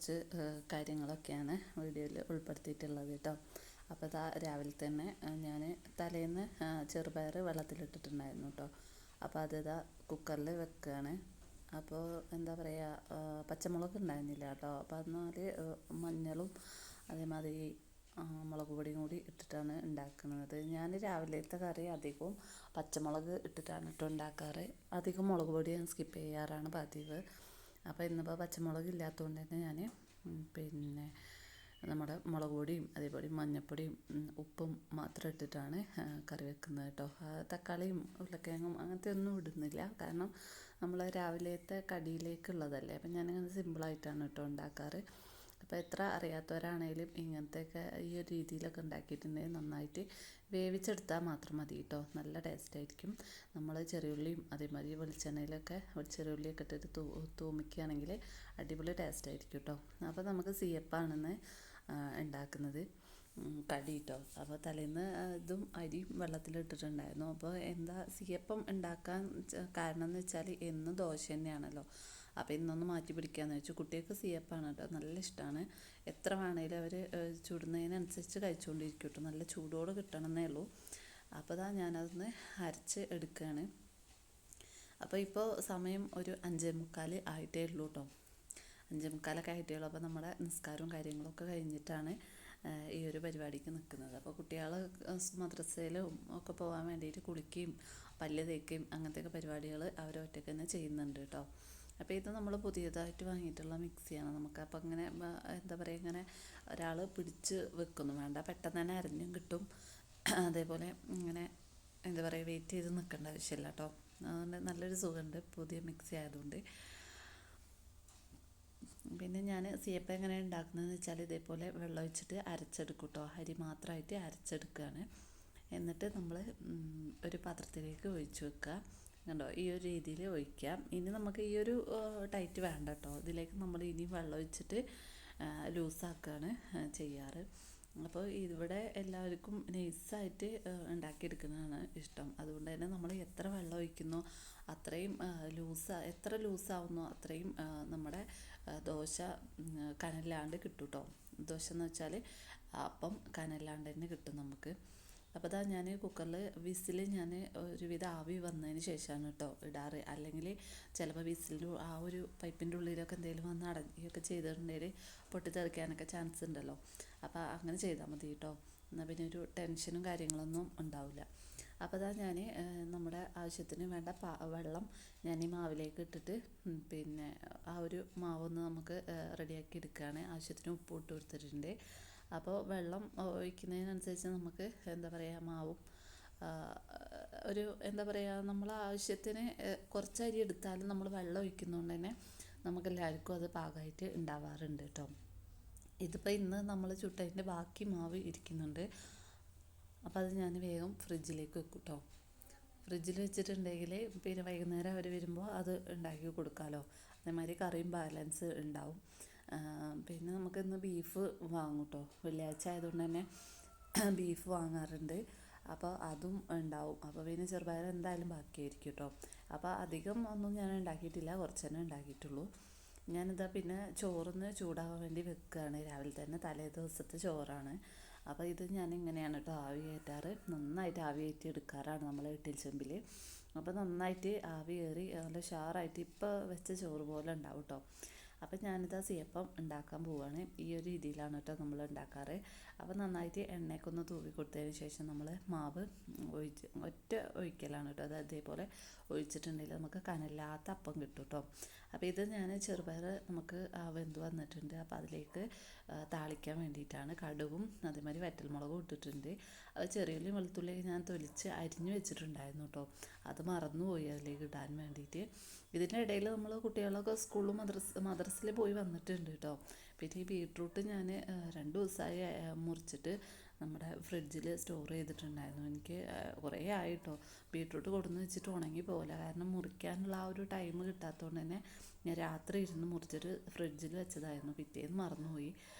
കുറച്ച് കാര്യങ്ങളൊക്കെയാണ് വീഡിയോയിൽ ഉൾപ്പെടുത്തിയിട്ടുള്ളത് കേട്ടോ. അപ്പോൾ ഇതാ രാവിലെ തന്നെ ഞാൻ തലേന്ന് ചെറുപയർ വെള്ളത്തിലിട്ടിട്ടുണ്ടായിരുന്നു കേട്ടോ. അപ്പോൾ അതിതാ കുക്കറിൽ വെക്കുകയാണ്. അപ്പോൾ എന്താ പറയുക, പച്ചമുളക് ഉണ്ടായിരുന്നില്ല കേട്ടോ. അപ്പോൾ എന്നാൽ മഞ്ഞളും അതേമാതിരി മുളക് പൊടിയും കൂടി ഇട്ടിട്ടാണ് ഉണ്ടാക്കുന്നത്. ഞാൻ രാവിലത്തെ കറി അധികവും പച്ചമുളക് ഇട്ടിട്ടാണ് കേട്ടോ ഉണ്ടാക്കാറ്. അധികം മുളക് പൊടി ഞാൻ സ്കിപ്പ് ചെയ്യാറാണ് പതിവ്. അപ്പോൾ ഇന്നിപ്പോൾ പച്ചമുളക് ഇല്ലാത്തതുകൊണ്ട് തന്നെ ഞാൻ പിന്നെ നമ്മുടെ മുളക് പൊടിയും അതേപോലെ മഞ്ഞൾപ്പൊടിയും ഉപ്പും മാത്രം ഇട്ടിട്ടാണ് കറി വെക്കുന്നത് കേട്ടോ. തക്കാളിയും ഉരുളക്കിഴങ്ങും അങ്ങനത്തെ ഒന്നും ഇടുന്നില്ല, കാരണം നമ്മൾ രാവിലത്തെ കടിയിലേക്കുള്ളതല്ലേ. അപ്പം ഞാനങ്ങനെ സിമ്പിളായിട്ടാണ് കേട്ടോ ഉണ്ടാക്കാറ്. അപ്പോൾ എത്ര അറിയാത്തവരാണേലും ഇങ്ങനത്തെയൊക്കെ ഈ ഒരു രീതിയിലൊക്കെ ഉണ്ടാക്കിയിട്ടുണ്ടെങ്കിൽ നന്നായിട്ട് വേവിച്ചെടുത്താൽ മാത്രം മതി കേട്ടോ. നല്ല ടേസ്റ്റ് ആയിരിക്കും. നമ്മൾ ചെറിയുള്ളിയും അതേമാതിരി വെളിച്ചെണ്ണയിലൊക്കെ ചെറിയുള്ളിയൊക്കെ ഇട്ടിട്ട് തൂമിക്കുകയാണെങ്കിൽ അടിപൊളി ടേസ്റ്റ് ആയിരിക്കും കേട്ടോ. അപ്പോൾ നമുക്ക് സിയപ്പാണെന്ന് ഉണ്ടാക്കുന്നത് കടി കേട്ടോ. അപ്പോൾ തലേന്ന് ഇതും അരിയും വെള്ളത്തിലിട്ടിട്ടുണ്ടായിരുന്നു. അപ്പോൾ എന്താ സിയപ്പം ഉണ്ടാക്കാൻ കാരണം എന്ന് വെച്ചാൽ എന്നും ദോശ തന്നെയാണല്ലോ. അപ്പോൾ ഇന്നൊന്ന് മാറ്റി പിടിക്കാമെന്ന് വെച്ചു. കുട്ടികൾക്ക് സിയപ്പാണ് കേട്ടോ, നല്ല ഇഷ്ടമാണ്. എത്ര വേണേലും അവർ ചുടുന്നതിനനുസരിച്ച് കഴിച്ചുകൊണ്ടിരിക്കും കേട്ടോ. നല്ല ചൂടോട് കിട്ടണമെന്നേ ഉള്ളൂ. അപ്പോൾ ഇതാ ഞാനതൊന്ന് അരച്ച് എടുക്കുകയാണ്. അപ്പോൾ ഇപ്പോൾ സമയം ഒരു 5:45 ആയിട്ടേ ഉള്ളൂ കേട്ടോ. 5:45 ആയിട്ടേ ഉള്ളൂ. അപ്പോൾ നമ്മുടെ നിസ്കാരവും കാര്യങ്ങളൊക്കെ കഴിഞ്ഞിട്ടാണ് ഈ ഒരു പരിപാടിക്ക് നിൽക്കുന്നത്. അപ്പോൾ കുട്ടികൾ മദ്രസയിലും ഒക്കെ പോകാൻ വേണ്ടിയിട്ട് കുളിക്കുകയും പല്ല് തേക്കുകയും അങ്ങനത്തെയൊക്കെ പരിപാടികൾ അവർ ഒറ്റയ്ക്ക് തന്നെ ചെയ്യുന്നുണ്ട് കേട്ടോ. അപ്പോൾ ഇത് നമ്മൾ പുതിയതായിട്ട് വാങ്ങിയിട്ടുള്ള മിക്സിയാണ്. നമുക്ക് അപ്പോൾ ഇങ്ങനെ എന്താ പറയുക, ഇങ്ങനെ ഒരാൾ പിടിച്ച് വെക്കൊന്നും വേണ്ട, പെട്ടെന്ന് തന്നെ അരഞ്ഞും കിട്ടും. അതേപോലെ ഇങ്ങനെ എന്താ പറയുക, വെയിറ്റ് ചെയ്ത് നിൽക്കേണ്ട ആവശ്യമില്ല കേട്ടോ. അതുകൊണ്ട് നല്ലൊരു സുഖമുണ്ട് പുതിയ മിക്സി ആയതുകൊണ്ട്. പിന്നെ ഞാൻ സിയപ്പ എങ്ങനെ ഉണ്ടാക്കുന്നതെന്ന് വെച്ചാൽ ഇതേപോലെ വെള്ളം ഒഴിച്ചിട്ട് അരച്ചെടുക്കും കേട്ടോ. അരി മാത്രമായിട്ട് അരച്ചെടുക്കുകയാണ്. എന്നിട്ട് നമ്മൾ ഒരു പാത്രത്തിലേക്ക് ഒഴിച്ച് വെക്കുക. കണ്ടോ, ഈ ഒരു രീതിയിൽ ഒഴിക്കാം. ഇനി നമുക്ക് ഈ ഒരു ടൈറ്റ് വേണ്ട കേട്ടോ. ഇതിലേക്ക് നമ്മൾ ഇനി വെള്ളം ഒഴിച്ചിട്ട് ലൂസാക്കുകയാണ് ചെയ്യാറ്. അപ്പോൾ ഇവിടെ എല്ലാവർക്കും നൈസായിട്ട് ഉണ്ടാക്കിയെടുക്കുന്നതാണ് ഇഷ്ടം. അതുകൊണ്ട് തന്നെ നമ്മൾ എത്ര വെള്ളം ഒഴിക്കുന്നോ അത്രയും എത്ര ലൂസാവുന്നോ അത്രയും നമ്മുടെ ദോശ കനലാണ്ട് കിട്ടും കേട്ടോ. ദോശ എന്ന് വെച്ചാൽ അപ്പം കനലാണ്ട് തന്നെ കിട്ടും നമുക്ക്. അപ്പോൾ ഇതാ ഞാൻ കുക്കറിൽ വിസിൽ ഞാൻ ഒരുവിധം ആവി വന്നതിന് ശേഷമാണ് കേട്ടോ ഇടാറ്. അല്ലെങ്കിൽ ചിലപ്പോൾ വിസിൽ ആ ഒരു പൈപ്പിൻ്റെ ഉള്ളിലൊക്കെ എന്തെങ്കിലും വന്ന് അടയുകയൊക്കെ ചെയ്തിട്ടുണ്ടെങ്കിൽ പൊട്ടിത്തെറിക്കാനൊക്കെ ചാൻസ് ഉണ്ടല്ലോ. അപ്പോൾ അങ്ങനെ ചെയ്താൽ മതി കേട്ടോ. എന്നാൽ പിന്നെ ഒരു ടെൻഷനും കാര്യങ്ങളൊന്നും ഉണ്ടാവില്ല. അപ്പോൾ ഇതാ ഞാൻ നമ്മുടെ ആവശ്യത്തിന് വേണ്ട വെള്ളം ഞാൻ ഈ മാവിലേക്ക് ഇട്ടിട്ട് പിന്നെ ആ ഒരു മാവൊന്ന് നമുക്ക് റെഡിയാക്കി എടുക്കുകയാണ്. ആവശ്യത്തിന് ഉപ്പ് ഇട്ട് കൊടുത്തിട്ടുണ്ട്. അപ്പോൾ വെള്ളം ഒഴിക്കുന്നതിനനുസരിച്ച് നമുക്ക് എന്താ പറയുക, മാവും ഒരു എന്താ പറയുക, നമ്മൾ ആവശ്യത്തിന് കുറച്ച് അരി എടുത്താലും നമ്മൾ വെള്ളം ഒഴിക്കുന്നതുകൊണ്ട് തന്നെ നമുക്കെല്ലാവർക്കും അത് പാകമായിട്ട് ഉണ്ടാവാറുണ്ട് കേട്ടോ. ഇതിപ്പോൾ ഇന്ന് നമ്മൾ ചുട്ടതിൻ്റെ ബാക്കി മാവ് ഇരിക്കുന്നുണ്ട്. അപ്പോൾ അത് ഞാൻ വേഗം ഫ്രിഡ്ജിലേക്ക് വെക്കും കേട്ടോ. ഫ്രിഡ്ജിൽ വെച്ചിട്ടുണ്ടെങ്കിൽ പിന്നെ വൈകുന്നേരം അവർ വരുമ്പോൾ അത് ഉണ്ടാക്കി കൊടുക്കാമല്ലോ. അതേമാതിരി കറിയും ബാലൻസ് ഉണ്ടാവും. പിന്നെ നമുക്കിന്ന് ബീഫ് വാങ്ങും കേട്ടോ. വെള്ളിയാഴ്ച ആയതുകൊണ്ട് തന്നെ ബീഫ് വാങ്ങാറുണ്ട്. അപ്പോൾ അതും ഉണ്ടാവും. അപ്പോൾ പിന്നെ ചെറുപയർ എന്തായാലും ബാക്കിയായിരിക്കും കേട്ടോ. അപ്പോൾ അധികം ഒന്നും ഞാൻ ഉണ്ടാക്കിയിട്ടില്ല, കുറച്ച് തന്നെ ഉണ്ടാക്കിയിട്ടുള്ളൂ. ഞാനിതാ പിന്നെ ചോറിന് ചൂടാവാൻ വേണ്ടി വെക്കുകയാണ്. രാവിലെ തന്നെ തലേ ദിവസത്തെ ചോറാണ്. അപ്പോൾ ഇത് ഞാൻ ഇങ്ങനെയാണ് കേട്ടോ ആവി കയറ്റാറ്. നന്നായിട്ട് ആവി കയറ്റി എടുക്കാറാണ് നമ്മൾ ഇഡ്ഡലി ചെമ്പിൽ. അപ്പോൾ നന്നായിട്ട് ആവി കയറി നല്ല ഷാറായിട്ട് ഇപ്പോൾ വെച്ച ചോറ് പോലെ ഉണ്ടാവും കേട്ടോ. അപ്പം ഞാനിതാ സിയപ്പം ഉണ്ടാക്കാൻ പോവുകയാണ്. ഈ ഒരു രീതിയിലാണ് കേട്ടോ നമ്മൾ ഉണ്ടാക്കാറ്. അപ്പോൾ നന്നായിട്ട് എണ്ണയൊക്കെ ഒന്ന് തൂവി കൊടുത്തതിന് ശേഷം നമ്മൾ മാവ് ഒറ്റ ഒഴിക്കലാണ് കേട്ടോ. അത് അതേപോലെ ഒഴിച്ചിട്ടുണ്ടെങ്കിൽ നമുക്ക് കനലാത്ത അപ്പം കിട്ടും കേട്ടോ. അപ്പോൾ ഇത് ഞാൻ ചെറുപയർ നമുക്ക് വെന്ത് വന്നിട്ടുണ്ട്. അപ്പോൾ അതിലേക്ക് താളിക്കാൻ വേണ്ടിയിട്ടാണ് കടുകും അതേമാതിരി വറ്റൽമുളകും ഇട്ടിട്ടുണ്ട്. അത് ചെറിയുള്ളി വെളുത്തുള്ളി ഞാൻ തൊലിച്ച് അരിഞ്ഞ് വെച്ചിട്ടുണ്ടായിരുന്നു കേട്ടോ. അത് മറന്നുപോയി അതിലേക്ക് ഇടാൻ വേണ്ടിയിട്ട്. ഇതിൻ്റെ ഇടയിൽ നമ്മൾ കുട്ടികളൊക്കെ സ്കൂളിലും മദ്രസയിൽ പോയി വന്നിട്ടുണ്ട് കേട്ടോ. പിന്നെ ഈ ബീട്രൂട്ട് ഞാൻ 2 ദിവസമായി മുറിച്ചിട്ട് നമ്മുടെ ഫ്രിഡ്ജിൽ സ്റ്റോർ ചെയ്തിട്ടുണ്ടായിരുന്നു. എനിക്ക് കുറേ ആയിട്ടോ ബീട്രൂട്ട് കൊടുന്ന് വെച്ചിട്ട് ഉണങ്ങി പോകില്ല, കാരണം മുറിക്കാനുള്ള ആ ഒരു ടൈം കിട്ടാത്തതുകൊണ്ട് തന്നെ ഞാൻ രാത്രി ഇരുന്ന് മുറിച്ചിട്ട് ഫ്രിഡ്ജിൽ വെച്ചതായിരുന്നു. പിറ്റേന്ന് മറന്നുപോയി.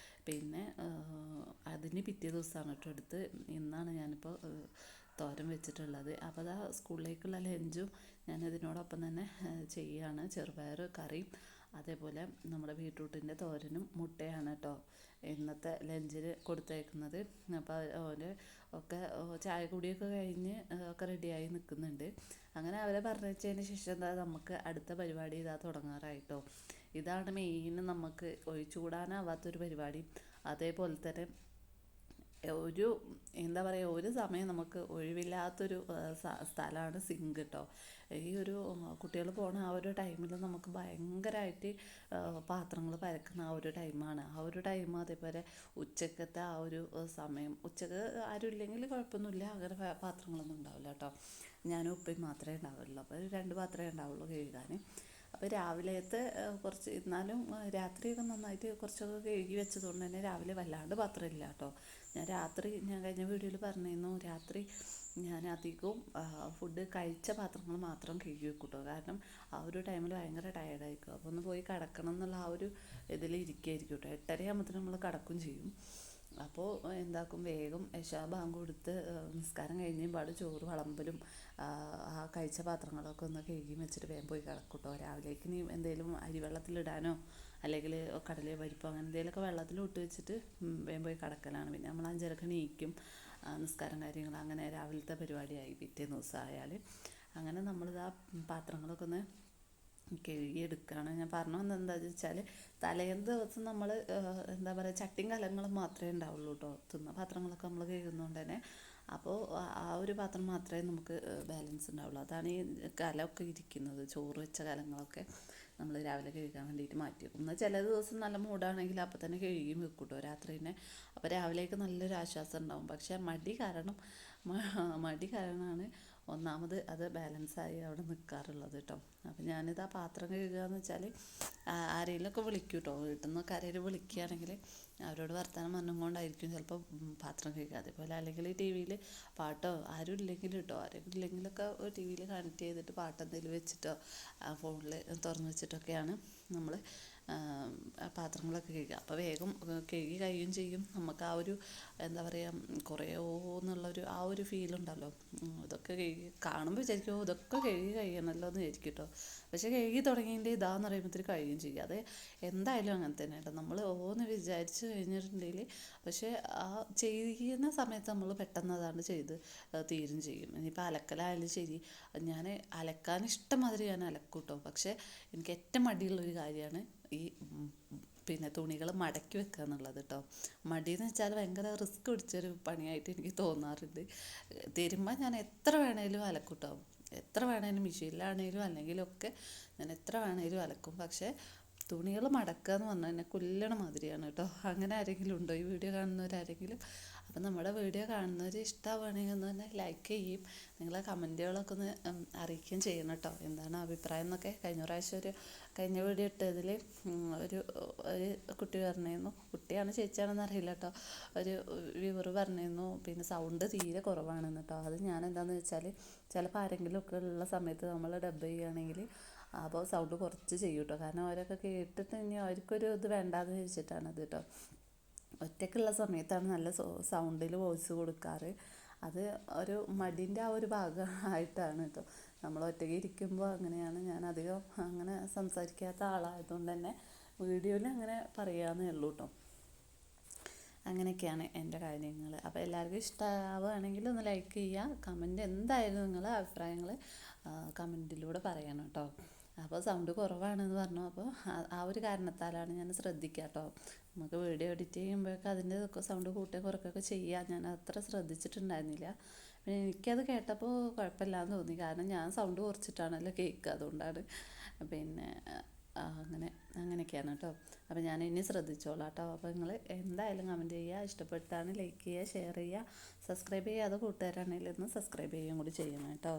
പിന്നെ അതിന് പിറ്റേ ദിവസമാണ് കേട്ടോ എടുത്ത് ഇന്നാണ് ഞാനിപ്പോൾ തോരൻ വെച്ചിട്ടുള്ളത്. അപ്പോൾ അതാ സ്കൂളിലേക്കുള്ള ലഞ്ചും ഞാൻ ഇതിനോടൊപ്പം തന്നെ ചെയ്യുകയാണ്. ചെറുപയർ കറിയും അതേപോലെ നമ്മുടെ ബീട്രൂട്ടിൻ്റെ തോരനും മുട്ടയാണ് കേട്ടോ ഇന്നത്തെ ലഞ്ചിന് കൊടുത്തയക്കുന്നത്. അപ്പോൾ ഓന് ഒക്കെ ചായ കുടിയൊക്കെ കഴിഞ്ഞ് ഒക്കെ റെഡിയായി നിൽക്കുന്നുണ്ട്. അങ്ങനെ അവരെ പറഞ്ഞതിന് ശേഷം എന്താ നമുക്ക് അടുത്ത പരിപാടി ഇതാ തുടങ്ങാറായിട്ടോ. ഇതാണ് മെയിൻ നമുക്ക് ഒഴിച്ചുകൂടാനാവാത്തൊരു പരിപാടി. അതേപോലെ തന്നെ ഒരു എന്താ പറയുക, ഒരു സമയം നമുക്ക് ഒഴിവില്ലാത്തൊരു സ്ഥലമാണ് സിങ്ക് കേട്ടോ. ഈ ഒരു കുട്ടികൾ പോണ ആ ഒരു ടൈമിൽ നമുക്ക് ഭയങ്കരമായിട്ട് പാത്രങ്ങൾ പരക്കുന്ന ആ ഒരു ടൈമാണ്. ആ ഒരു ടൈം അതേപോലെ ഉച്ചക്കത്തെ ആ ഒരു സമയം, ഉച്ചക്ക് ആരും ഇല്ലെങ്കിൽ കുഴപ്പമൊന്നുമില്ല, അങ്ങനെ പാത്രങ്ങളൊന്നും ഉണ്ടാവില്ല കേട്ടോ. ഞാനും ഉപ്പയും മാത്രമേ ഉണ്ടാവുള്ളൂ. അപ്പോൾ 2 പാത്രമേ ഉണ്ടാവുള്ളൂ കഴുകാൻ. അപ്പോൾ രാവിലത്തെ കുറച്ച് എന്നാലും രാത്രിയൊക്കെ നന്നായിട്ട് കുറച്ചൊക്കെ കഴുകി വെച്ചതുകൊണ്ട് തന്നെ രാവിലെ വല്ലാണ്ട് പാത്രമില്ല കേട്ടോ. ഞാൻ കഴിഞ്ഞ വീഡിയോയിൽ പറഞ്ഞിരുന്നു, രാത്രി ഞാൻ അധികവും ഫുഡ് കഴിച്ച പാത്രങ്ങൾ മാത്രം കഴുകി വെക്കും കേട്ടോ. കാരണം ആ ഒരു ടൈമിൽ ഭയങ്കര ടയർഡായിരിക്കും. അപ്പോൾ ഒന്ന് പോയി കിടക്കണം എന്നുള്ള ആ ഒരു ഇതിൽ ഇരിക്കുകയായിരിക്കും കേട്ടോ. 8:30 ആകുമ്പോഴത്തേനും നമ്മൾ കിടക്കും ചെയ്യും. അപ്പോൾ എന്താക്കും, വേഗം ഇശാ ബാങ്ക് കൊടുത്ത് നിസ്കാരം കഴിഞ്ഞ് പാട് ചോറ് വിളമ്പലും ആ കഴിച്ച പാത്രങ്ങളൊക്കെ ഒന്ന് കഴുകി വെച്ചിട്ട് വേഗം പോയി കിടക്കും കേട്ടോ. രാവിലേക്ക് ഇനി എന്തെങ്കിലും അരി വെള്ളത്തിലിടാനോ അല്ലെങ്കിൽ കടലയോ പരിപ്പോ അങ്ങനെ എന്തെങ്കിലുമൊക്കെ വെള്ളത്തിൽ ഇട്ട് വെച്ചിട്ട് വേഗം പോയി കിടക്കലാണ്. പിന്നെ നമ്മൾ 5:30 എണീക്കും, നിസ്കാരം കാര്യങ്ങൾ അങ്ങനെ രാവിലത്തെ പരിപാടിയായി പിറ്റേ ദിവസം ആയാൽ. അങ്ങനെ നമ്മളിതാ പാത്രങ്ങളൊക്കെ ഒന്ന് കഴുകിയെടുക്കുകയാണ്. ഞാൻ പറഞ്ഞു വന്നത് എന്താണെന്ന് വെച്ചാൽ തലേന്ന് ദിവസം നമ്മൾ എന്താ പറയുക ചട്ടിയും കലങ്ങളും മാത്രമേ ഉണ്ടാവുള്ളൂ കേട്ടോ. തിന്ന പാത്രങ്ങളൊക്കെ നമ്മൾ കഴുകുന്നതുകൊണ്ട് തന്നെ അപ്പോൾ ആ ഒരു പാത്രം മാത്രമേ നമുക്ക് ബാലൻസ് ഉണ്ടാവുള്ളൂ. അതാണ് ഈ കലമൊക്കെ ഇരിക്കുന്നത്. ചോറ് വെച്ച കലങ്ങളൊക്കെ നമ്മൾ രാവിലെ കഴുകാൻ വേണ്ടിയിട്ട് മാറ്റി വെക്കും. എന്നാൽ ചില ദിവസം നല്ല മൂടാണെങ്കിൽ അപ്പോൾ തന്നെ കഴുകിയും വെക്കും കേട്ടോ രാത്രി തന്നെ. അപ്പോൾ രാവിലേക്ക് നല്ലൊരു ആശ്വാസം ഉണ്ടാവും. പക്ഷേ മടി കാരണമാണ് ഒന്നാമത് അത് ബാലൻസായി അവിടെ നിൽക്കാറുള്ളത് കേട്ടോ. അപ്പോൾ ഞാനിത് ആ പാത്രം കഴുകുക എന്ന് വെച്ചാൽ ആരെങ്കിലുമൊക്കെ വിളിക്കും കേട്ടോ. വീട്ടിൽ നിന്നൊക്കെ ആരെങ്കിലും വിളിക്കുകയാണെങ്കിൽ അവരോട് വർത്തമാനം പറഞ്ഞുകൊണ്ടായിരിക്കും ചിലപ്പോൾ പാത്രം കഴുകുക. അതേപോലെ അല്ലെങ്കിൽ ടി വിയിൽ പാട്ടോ ആരും ഇല്ലെങ്കിലും കേട്ടോ, ആരെങ്കിലും ഇല്ലെങ്കിലൊക്കെ ടി വിയിൽ കണക്ട് ചെയ്തിട്ട് പാട്ട് എന്തെങ്കിലും വെച്ചിട്ടോ ഫോണിൽ തുറന്ന് വെച്ചിട്ടൊക്കെയാണ് നമ്മൾ പാത്രങ്ങളൊക്കെ കഴുകുക. അപ്പോൾ വേഗം കഴുകി കഴിയുകയും ചെയ്യും. നമുക്ക് ആ ഒരു എന്താ പറയുക കുറയോ എന്നുള്ളൊരു ആ ഒരു ഫീലുണ്ടല്ലോ. ഇതൊക്കെ കഴുകി കാണുമ്പോൾ വിചാരിക്കും ഇതൊക്കെ കഴുകി കഴിയണമല്ലോ എന്ന് വിചാരിക്കും കേട്ടോ. പക്ഷേ കഴുകി തുടങ്ങിയതിൻ്റെ ഇതാന്ന് പറയുമ്പോഴത്തേക്ക് കഴിയുകയും ചെയ്യും. അത് എന്തായാലും അങ്ങനെ തന്നെ കേട്ടോ. നമ്മൾ ഓന്ന് വിചാരിച്ച് കഴിഞ്ഞിട്ടുണ്ടെങ്കിൽ പക്ഷേ ആ ചെയ്യുന്ന സമയത്ത് നമ്മൾ പെട്ടെന്ന് അതാണ് ചെയ്ത് തീരും ചെയ്യും. ഇനിയിപ്പോൾ അലക്കലായാലും ശരി, ഞാൻ അലക്കാൻ ഇഷ്ടംമാതിരി ഞാൻ അലക്കും കേട്ടോ. പക്ഷേ എനിക്ക് ഏറ്റവും മടിയുള്ളൊരു കാര്യമാണ് ഈ പിന്നെ തുണികൾ മടക്കി വെക്കുക എന്നുള്ളത് കേട്ടോ. മടിയെന്ന് വെച്ചാൽ ഭയങ്കര റിസ്ക് പിടിച്ചൊരു പണിയായിട്ട് എനിക്ക് തോന്നാറുണ്ട്. തിരുമ്പാൻ ഞാൻ എത്ര വേണേലും അലക്കും കേട്ടോ. എത്ര വേണേലും മെഷീനിലാണേലും അല്ലെങ്കിലൊക്കെ ഞാൻ എത്ര വേണേലും അലക്കും. പക്ഷേ തുണികൾ മടക്കുക എന്ന് പറഞ്ഞാൽ എന്നെ കൊല്ലണ മാതിരിയാണ് കേട്ടോ. അങ്ങനെ ആരെങ്കിലും ഉണ്ടോ ഈ വീഡിയോ കാണുന്നവരാരെങ്കിലും? അപ്പം നമ്മുടെ വീഡിയോ കാണുന്നവർ ഇഷ്ടമാവുകയാണെങ്കിൽ ഒന്ന് തന്നെ ലൈക്ക് ചെയ്യും, നിങ്ങളെ കമൻറ്റുകളൊക്കെ ഒന്ന് അറിയിക്കുകയും ചെയ്യണം കേട്ടോ. എന്താണ് അഭിപ്രായം എന്നൊക്കെ. കഴിഞ്ഞ വീഡിയോ ഇട്ടതിൽ ഒരു കുട്ടി പറഞ്ഞിരുന്നു, കുട്ടിയാണ് ചേച്ചിയാണെന്ന് അറിയില്ല കേട്ടോ, ഒരു വ്യൂവർ പറഞ്ഞിരുന്നു പിന്നെ സൗണ്ട് തീരെ കുറവാണെന്ന് കേട്ടോ. അത് ഞാൻ എന്താണെന്ന് വെച്ചാൽ ചിലപ്പോൾ ആരെങ്കിലുമൊക്കെ ഉള്ള സമയത്ത് നമ്മൾ ഡബ് ചെയ്യുകയാണെങ്കിൽ അപ്പോൾ സൗണ്ട് കുറച്ച് ചെയ്യും കേട്ടോ. കാരണം അവരൊക്കെ കേട്ടിട്ട് ഇനി അവർക്കൊരു ഇത് വേണ്ടാന്ന് വെച്ചിട്ടാണ് അത് കേട്ടോ. ഒറ്റയ്ക്കുള്ള സമയത്താണ് നല്ല സൗണ്ടിൽ വോയിസ് കൊടുക്കാറ്. അത് ഒരു മടിൻ്റെ ആ ഒരു ഭാഗമായിട്ടാണ് കേട്ടോ. നമ്മൾ ഒറ്റയ്ക്ക് ഇരിക്കുമ്പോൾ അങ്ങനെയാണ്. ഞാൻ അധികം അങ്ങനെ സംസാരിക്കാത്ത ആളായതുകൊണ്ട് തന്നെ വീഡിയോയിൽ അങ്ങനെ പറയാമെന്നേ ഉള്ളൂ കേട്ടോ. അങ്ങനെയൊക്കെയാണ് എൻ്റെ കാര്യങ്ങൾ. അപ്പോൾ എല്ലാവർക്കും ഇഷ്ടമാവുകയാണെങ്കിൽ ഒന്ന് ലൈക്ക് ചെയ്യുക, കമൻറ്റ് എന്തായാലും നിങ്ങളെ അഭിപ്രായങ്ങൾ കമൻറ്റിലൂടെ പറയണം കേട്ടോ. അപ്പോൾ സൗണ്ട് കുറവാണെന്ന് പറഞ്ഞു. അപ്പോൾ ആ ഒരു കാരണത്താലാണ് ഞാൻ ശ്രദ്ധിക്കുക കേട്ടോ. നമുക്ക് വീഡിയോ എഡിറ്റ് ചെയ്യുമ്പോഴൊക്കെ അതിൻ്റെ സൗണ്ട് കൂട്ടുക കുറയ്ക്കുകയൊക്കെ ചെയ്യുക. ഞാൻ അത്ര ശ്രദ്ധിച്ചിട്ടുണ്ടായിരുന്നില്ല. പിന്നെ എനിക്കത് കേട്ടപ്പോൾ കുഴപ്പമില്ലാന്ന് തോന്നി. കാരണം ഞാൻ സൗണ്ട് കുറച്ചിട്ടാണല്ലോ കേൾക്കുക, അതുകൊണ്ടാണ്. പിന്നെ അങ്ങനെയൊക്കെയാണ് കേട്ടോ. അപ്പോൾ ഞാൻ ഇനി ശ്രദ്ധിച്ചോളാം കേട്ടോ. അപ്പോൾ നിങ്ങൾ എന്തായാലും കമൻറ്റ് ചെയ്യുക, ഇഷ്ടപ്പെട്ടാണ് ലൈക്ക് ചെയ്യുക, ഷെയർ ചെയ്യുക, സബ്സ്ക്രൈബ് ചെയ്യാതെ കൂട്ടുകാരാണെങ്കിലും ഒന്ന് സബ്സ്ക്രൈബ് ചെയ്യുകയും കൂടി ചെയ്യണം കേട്ടോ.